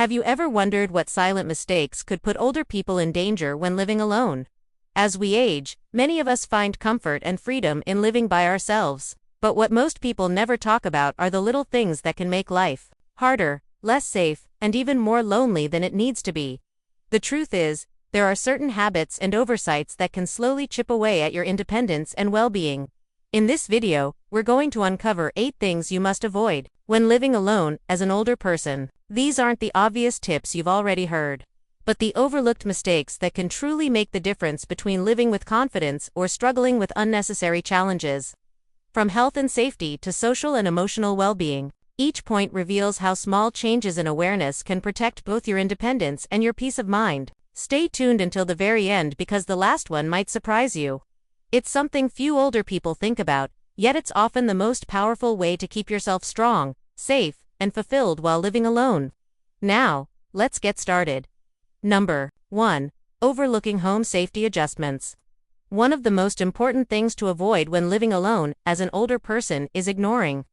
Have you ever wondered what silent mistakes could put older people in danger when living alone? As we age, many of us find comfort and freedom in living by ourselves. But what most people never talk about are the little things that can make life harder, less safe, and even more lonely than it needs to be. The truth is, there are certain habits and oversights that can slowly chip away at your independence and well-being. In this video, we're going to uncover 8 things you must avoid when living alone as an older person. These aren't the obvious tips you've already heard, but the overlooked mistakes that can truly make the difference between living with confidence or struggling with unnecessary challenges. From health and safety to social and emotional well-being, each point reveals how small changes in awareness can protect both your independence and your peace of mind. Stay tuned until the very end because the last one might surprise you. It's something few older people think about, yet it's often the most powerful way to keep yourself strong, safe, and fulfilled while living alone. Now, let's get started. Number 1. Overlooking home safety adjustments. One of the most important things to avoid when living alone as an older person is ignoring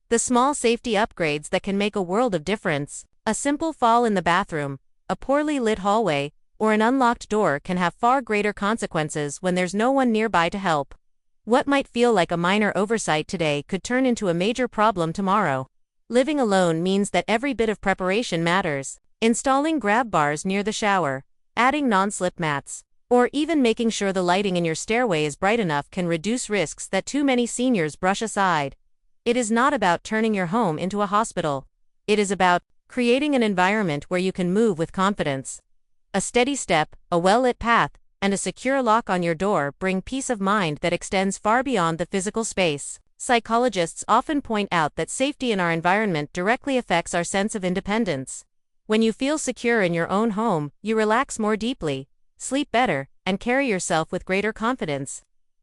the small safety upgrades that can make a world of difference. A simple fall in the bathroom, a poorly lit hallway, or an unlocked door can have far greater consequences when there's no one nearby to help. What might feel like a minor oversight today could turn into a major problem tomorrow. Living alone means that every bit of preparation matters. Installing grab bars near the shower, adding non-slip mats, or even making sure the lighting in your stairway is bright enough can reduce risks that too many seniors brush aside. It is not about turning your home into a hospital. It is about creating an environment where you can move with confidence. A steady step, a well-lit path, and a secure lock on your door bring peace of mind that extends far beyond the physical space. Psychologists often point out that safety in our environment directly affects our sense of independence. When you feel secure in your own home, you relax more deeply, sleep better, and carry yourself with greater confidence.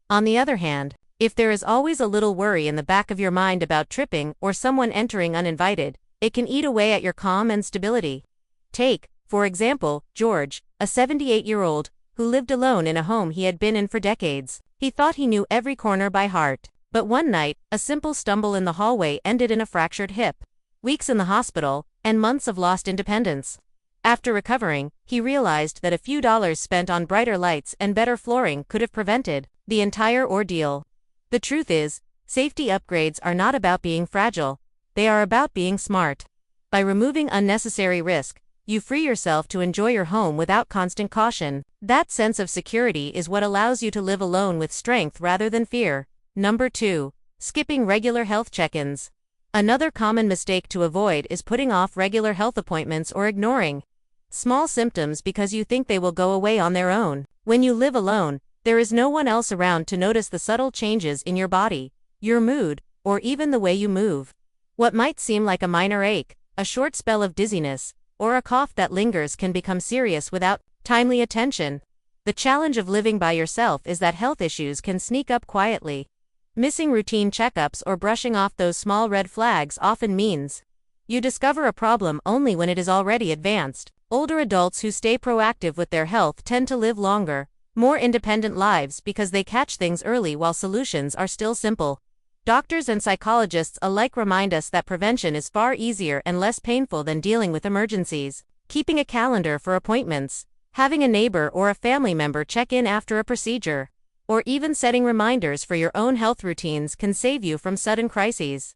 On the other hand, if there is always a little worry in the back of your mind about tripping or someone entering uninvited, it can eat away at your calm and stability. Take, for example, George, a 78-year-old, who lived alone in a home he had been in for decades. He thought he knew every corner by heart. But one night, a simple stumble in the hallway ended in a fractured hip, weeks in the hospital, and months of lost independence. After recovering, he realized that a few dollars spent on brighter lights and better flooring could have prevented the entire ordeal. The truth is, safety upgrades are not about being fragile. They are about being smart. By removing unnecessary risk, you free yourself to enjoy your home without constant caution. That sense of security is what allows you to live alone with strength rather than fear. Number 2. Skipping regular health check-ins. Another common mistake to avoid is putting off regular health appointments or ignoring small symptoms because you think they will go away on their own. When you live alone, there is no one else around to notice the subtle changes in your body, your mood, or even the way you move. What might seem like a minor ache, a short spell of dizziness, or a cough that lingers can become serious without timely attention. The challenge of living by yourself is that health issues can sneak up quietly. Missing routine checkups or brushing off those small red flags often means you discover a problem only when it is already advanced. Older adults who stay proactive with their health tend to live longer, more independent lives because they catch things early while solutions are still simple. Doctors and psychologists alike remind us that prevention is far easier and less painful than dealing with emergencies. Keeping a calendar for appointments, having a neighbor or a family member check in after a procedure, or even setting reminders for your own health routines can save you from sudden crises.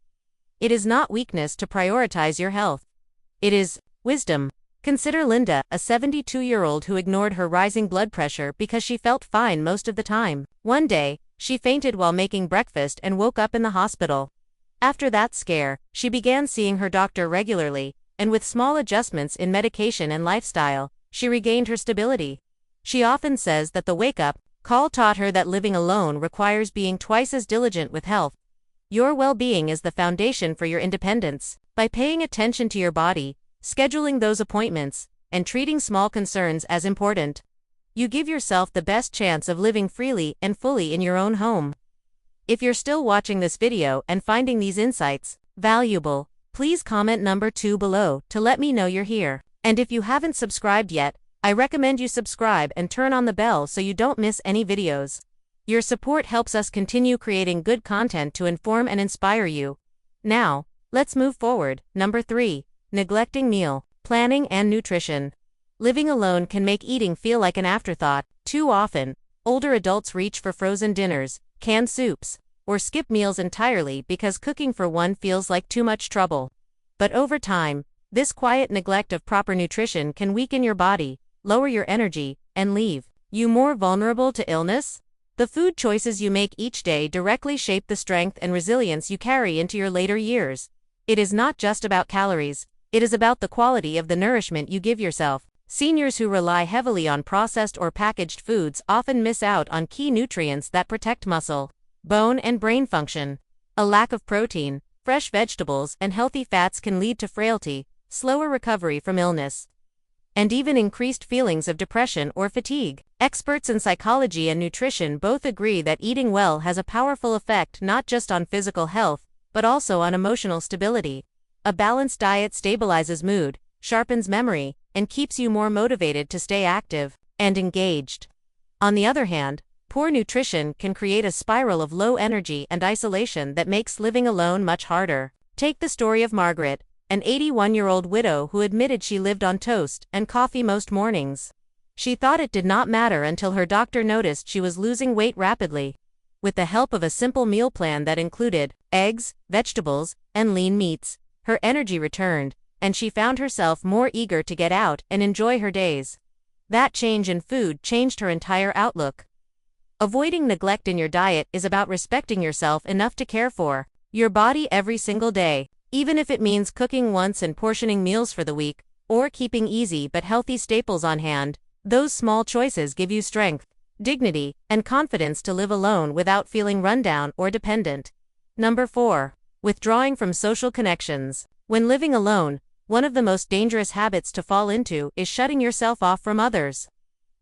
It is not weakness to prioritize your health. It is wisdom. Consider Linda, a 72-year-old who ignored her rising blood pressure because she felt fine most of the time. One day, she fainted while making breakfast and woke up in the hospital. After that scare, she began seeing her doctor regularly, and with small adjustments in medication and lifestyle, she regained her stability. She often says that the wake-up call taught her that living alone requires being twice as diligent with health. Your well-being is the foundation for your independence. By paying attention to your body, scheduling those appointments, and treating small concerns as important, you give yourself the best chance of living freely and fully in your own home. If you're still watching this video and finding these insights valuable, please comment number 2 below to let me know you're here. And if you haven't subscribed yet, I recommend you subscribe and turn on the bell so you don't miss any videos. Your support helps us continue creating good content to inform and inspire you. Now, let's move forward. Number 3. Neglecting meal Planning and nutrition. Living alone can make eating feel like an afterthought. Too often, older adults reach for frozen dinners, canned soups, or skip meals entirely because cooking for one feels like too much trouble. But over time, this quiet neglect of proper nutrition can weaken your body, lower your energy, and leave you more vulnerable to illness. The food choices you make each day directly shape the strength and resilience you carry into your later years. It is not just about calories, it is about the quality of the nourishment you give yourself. Seniors who rely heavily on processed or packaged foods often miss out on key nutrients that protect muscle, bone, and brain function. A lack of protein, fresh vegetables, and healthy fats can lead to frailty, slower recovery from illness, and even increased feelings of depression or fatigue. Experts in psychology and nutrition both agree that eating well has a powerful effect not just on physical health, but also on emotional stability. A balanced diet stabilizes mood, sharpens memory, and keeps you more motivated to stay active and engaged. On the other hand, poor nutrition can create a spiral of low energy and isolation that makes living alone much harder. Take the story of Margaret, an 81-year-old widow who admitted she lived on toast and coffee most mornings. She thought it did not matter until her doctor noticed she was losing weight rapidly. With the help of a simple meal plan that included eggs, vegetables, and lean meats, her energy returned, and she found herself more eager to get out and enjoy her days. That change in food changed her entire outlook. Avoiding neglect in your diet is about respecting yourself enough to care for your body every single day, even if it means cooking once and portioning meals for the week, or keeping easy but healthy staples on hand. Those small choices give you strength, dignity, and confidence to live alone without feeling run down or dependent. Number 4. Withdrawing from social connections. When living alone, one of the most dangerous habits to fall into is shutting yourself off from others.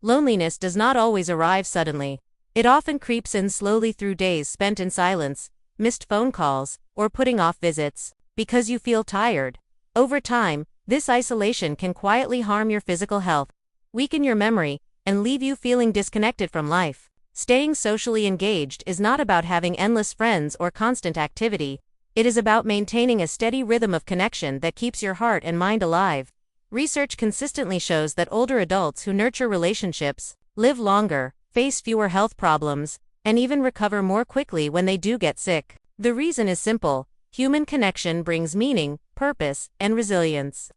Loneliness does not always arrive suddenly. It often creeps in slowly through days spent in silence, missed phone calls, or putting off visits because you feel tired. Over time, this isolation can quietly harm your physical health, weaken your memory, and leave you feeling disconnected from life. Staying socially engaged is not about having endless friends or constant activity. It is about maintaining a steady rhythm of connection that keeps your heart and mind alive. Research consistently shows that older adults who nurture relationships live longer, face fewer health problems, and even recover more quickly when they do get sick. The reason is simple: human connection brings meaning, purpose, and resilience.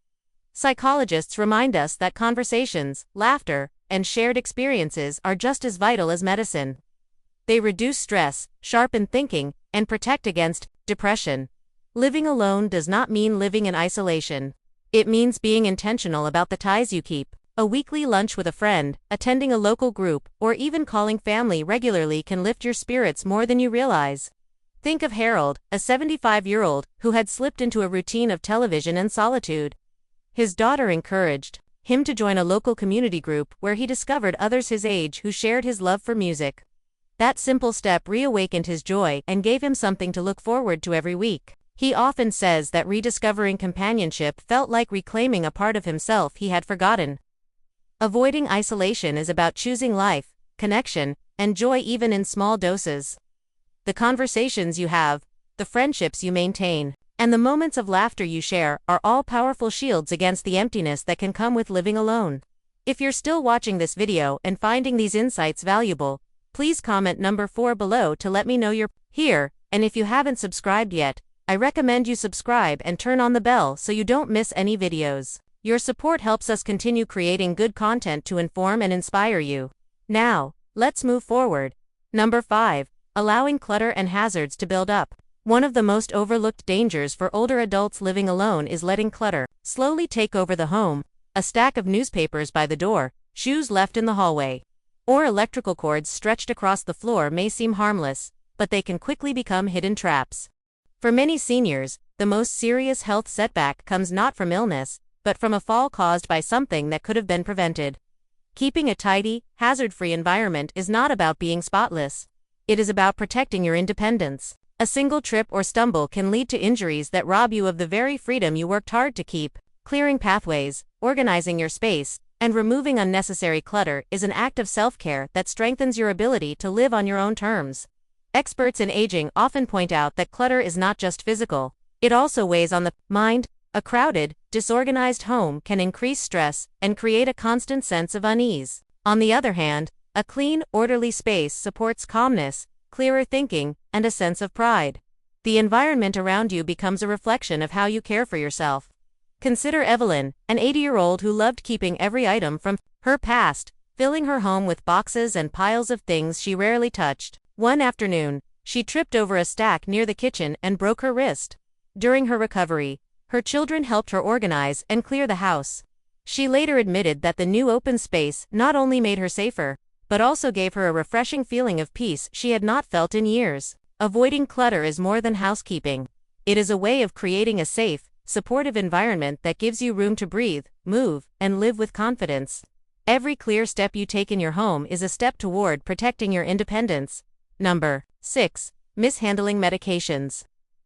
Psychologists remind us that conversations, laughter, and shared experiences are just as vital as medicine. They reduce stress, sharpen thinking, and protect against depression. Living alone does not mean living in isolation. It means being intentional about the ties you keep. A weekly lunch with a friend, attending a local group, or even calling family regularly can lift your spirits more than you realize. Think of Harold, a 75-year-old who had slipped into a routine of television and solitude. His daughter encouraged him to join a local community group where he discovered others his age who shared his love for music. That simple step reawakened his joy and gave him something to look forward to every week. He often says that rediscovering companionship felt like reclaiming a part of himself he had forgotten. Avoiding isolation is about choosing life, connection, and joy even in small doses. The conversations you have, the friendships you maintain, and the moments of laughter you share are all powerful shields against the emptiness that can come with living alone. If you're still watching this video and finding these insights valuable, please comment number 4 below to let me know you're here, and if you haven't subscribed yet, I recommend you subscribe and turn on the bell so you don't miss any videos. Your support helps us continue creating good content to inform and inspire you. Now, let's move forward. Number 5. Allowing clutter and hazards to build up. One of the most overlooked dangers for older adults living alone is letting clutter slowly take over the home. A stack of newspapers by the door, shoes left in the hallway, or electrical cords stretched across the floor may seem harmless, but they can quickly become hidden traps. For many seniors, the most serious health setback comes not from illness, but from a fall caused by something that could have been prevented. Keeping a tidy, hazard-free environment is not about being spotless. It is about protecting your independence. A single trip or stumble can lead to injuries that rob you of the very freedom you worked hard to keep. Clearing pathways, organizing your space, and removing unnecessary clutter is an act of self-care that strengthens your ability to live on your own terms. Experts in aging often point out that clutter is not just physical, it also weighs on the mind. A crowded, disorganized home can increase stress and create a constant sense of unease. On the other hand, a clean, orderly space supports calmness, clearer thinking, and a sense of pride. The environment around you becomes a reflection of how you care for yourself. Consider Evelyn, an 80-year-old who loved keeping every item from her past, filling her home with boxes and piles of things she rarely touched. One afternoon, she tripped over a stack near the kitchen and broke her wrist. During her recovery, her children helped her organize and clear the house. She later admitted that the new open space not only made her safer, but also gave her a refreshing feeling of peace she had not felt in years. Avoiding clutter is more than housekeeping. It is a way of creating a safe, supportive environment that gives you room to breathe, move, and live with confidence. Every clear step you take in your home is a step toward protecting your independence. Number 6. Mishandling medications.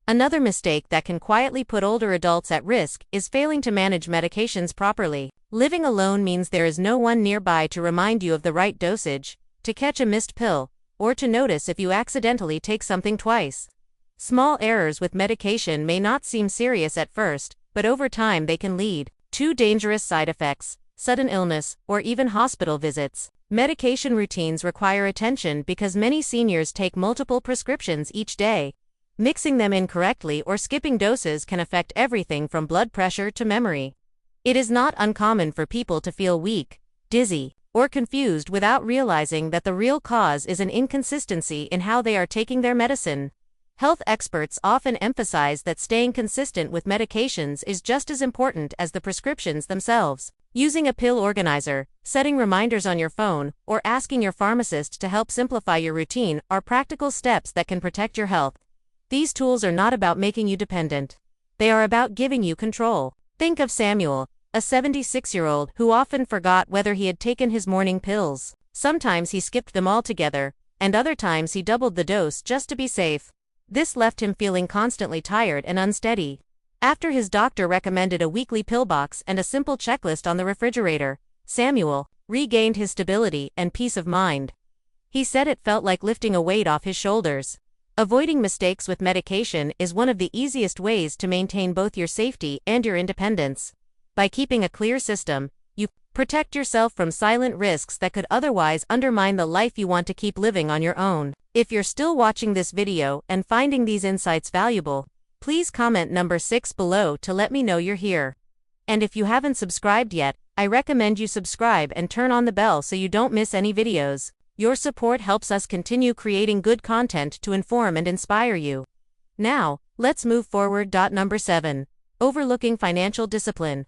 Another mistake that can quietly put older adults at risk is failing to manage medications properly. Living alone means there is no one nearby to remind you of the right dosage, to catch a missed pill, or to notice if you accidentally take something twice. Small errors with medication may not seem serious at first, but over time they can lead to dangerous side effects, sudden illness, or even hospital visits. Medication routines require attention because many seniors take multiple prescriptions each day. Mixing them incorrectly or skipping doses can affect everything from blood pressure to memory. It is not uncommon for people to feel weak, dizzy, or confused without realizing that the real cause is an inconsistency in how they are taking their medicine. Health experts often emphasize that staying consistent with medications is just as important as the prescriptions themselves. Using a pill organizer, setting reminders on your phone, or asking your pharmacist to help simplify your routine are practical steps that can protect your health. These tools are not about making you dependent. They are about giving you control. Think of Samuel, a 76-year-old who often forgot whether he had taken his morning pills. Sometimes he skipped them altogether, and other times he doubled the dose just to be safe. This left him feeling constantly tired and unsteady. After his doctor recommended a weekly pill box and a simple checklist on the refrigerator, Samuel regained his stability and peace of mind. He said it felt like lifting a weight off his shoulders. Avoiding mistakes with medication is one of the easiest ways to maintain both your safety and your independence. By keeping a clear system, you protect yourself from silent risks that could otherwise undermine the life you want to keep living on your own. If you're still watching this video and finding these insights valuable, please comment number 6 below to let me know you're here. And if you haven't subscribed yet, I recommend you subscribe and turn on the bell so you don't miss any videos. Your support helps us continue creating good content to inform and inspire you. Now, let's move forward. Number 7. Overlooking financial discipline.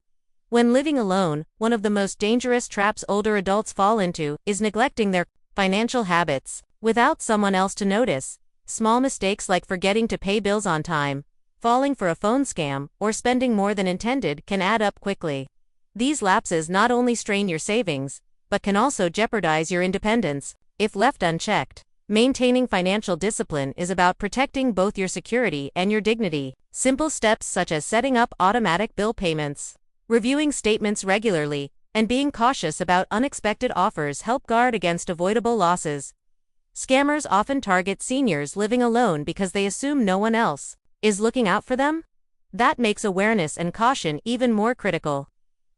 When living alone, one of the most dangerous traps older adults fall into is neglecting their financial habits. Without someone else to notice, small mistakes like forgetting to pay bills on time, falling for a phone scam, or spending more than intended can add up quickly. These lapses not only strain your savings, but can also jeopardize your independence if left unchecked. Maintaining financial discipline is about protecting both your security and your dignity. Simple steps such as setting up automatic bill payments, reviewing statements regularly, and being cautious about unexpected offers help guard against avoidable losses. Scammers often target seniors living alone because they assume no one else is looking out for them. That makes awareness and caution even more critical.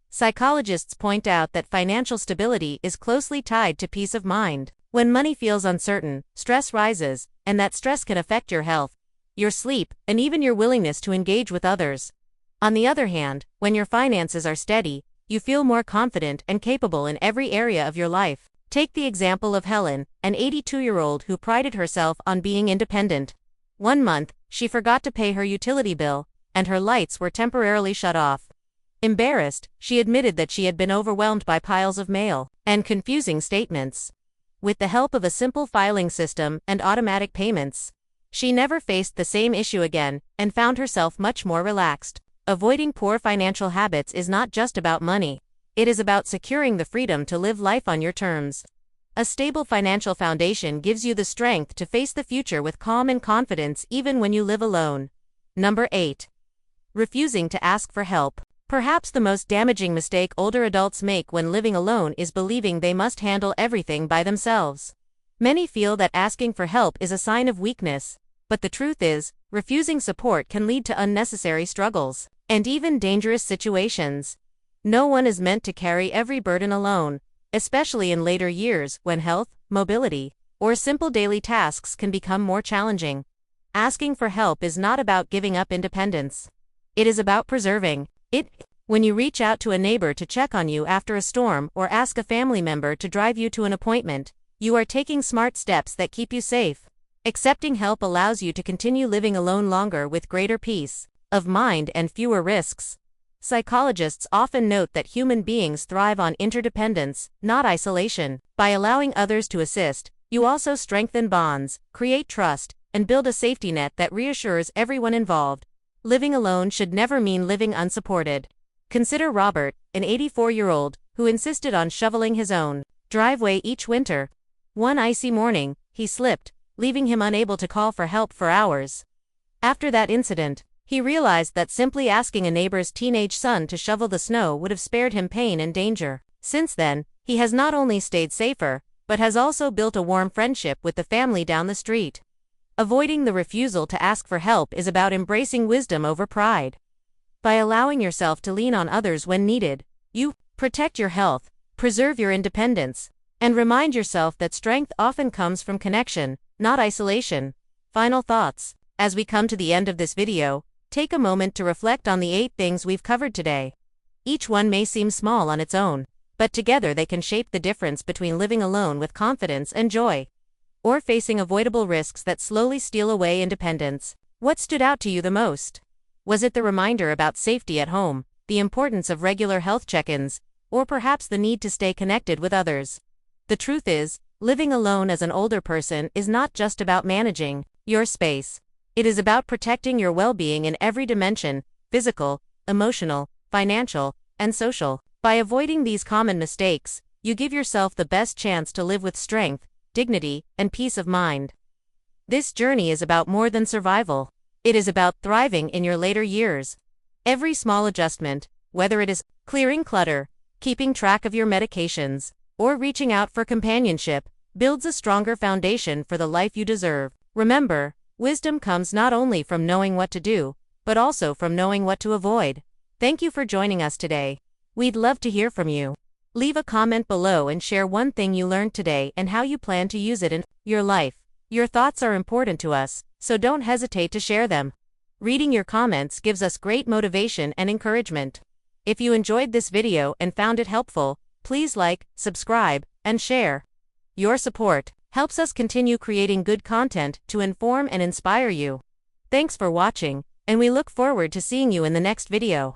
Psychologists point out that financial stability is closely tied to peace of mind. When money feels uncertain, stress rises, and that stress can affect your health, your sleep, and even your willingness to engage with others. On the other hand, when your finances are steady, you feel more confident and capable in every area of your life. Take the example of Helen, an 82-year-old who prided herself on being independent. One month, she forgot to pay her utility bill, and her lights were temporarily shut off. Embarrassed, she admitted that she had been overwhelmed by piles of mail and confusing statements. With the help of a simple filing system and automatic payments, she never faced the same issue again and found herself much more relaxed. Avoiding poor financial habits is not just about money. It is about securing the freedom to live life on your terms. A stable financial foundation gives you the strength to face the future with calm and confidence even when you live alone. Number 8. Refusing to ask for help. Perhaps the most damaging mistake older adults make when living alone is believing they must handle everything by themselves. Many feel that asking for help is a sign of weakness, but the truth is, refusing support can lead to unnecessary struggles. and even dangerous situations. No one is meant to carry every burden alone, especially in later years when health, mobility, or simple daily tasks can become more challenging. Asking for help is not about giving up independence. It is about preserving it. When you reach out to a neighbor to check on you after a storm or ask a family member to drive you to an appointment, you are taking smart steps that keep you safe. Accepting help allows you to continue living alone longer with greater peace of mind and fewer risks. Psychologists often note that human beings thrive on interdependence, not isolation. By allowing others to assist, you also strengthen bonds, create trust, and build a safety net that reassures everyone involved. Living alone should never mean living unsupported. Consider Robert, an 84-year-old, who insisted on shoveling his own driveway each winter. One icy morning, he slipped, leaving him unable to call for help for hours. After that incident, he realized that simply asking a neighbor's teenage son to shovel the snow would have spared him pain and danger. Since then, he has not only stayed safer, but has also built a warm friendship with the family down the street. Avoiding the refusal to ask for help is about embracing wisdom over pride. By allowing yourself to lean on others when needed, you protect your health, preserve your independence, and remind yourself that strength often comes from connection, not isolation. Final thoughts. As we come to the end of this video, take a moment to reflect on the 8 things we've covered today. Each one may seem small on its own, but together they can shape the difference between living alone with confidence and joy, or facing avoidable risks that slowly steal away independence. What stood out to you the most? Was it the reminder about safety at home, the importance of regular health check-ins, or perhaps the need to stay connected with others? The truth is, living alone as an older person is not just about managing your space. It is about protecting your well-being in every dimension: physical, emotional, financial, and social. By avoiding these common mistakes, you give yourself the best chance to live with strength, dignity, and peace of mind. This journey is about more than survival. It is about thriving in your later years. Every small adjustment, whether it is clearing clutter, keeping track of your medications, or reaching out for companionship, builds a stronger foundation for the life you deserve. Remember, wisdom comes not only from knowing what to do, but also from knowing what to avoid. Thank you for joining us today. We'd love to hear from you. Leave a comment below and share one thing you learned today and how you plan to use it in your life. Your thoughts are important to us, so don't hesitate to share them. Reading your comments gives us great motivation and encouragement. If you enjoyed this video and found it helpful, please like, subscribe, and share. Your support helps us continue creating good content to inform and inspire you. Thanks for watching, and we look forward to seeing you in the next video.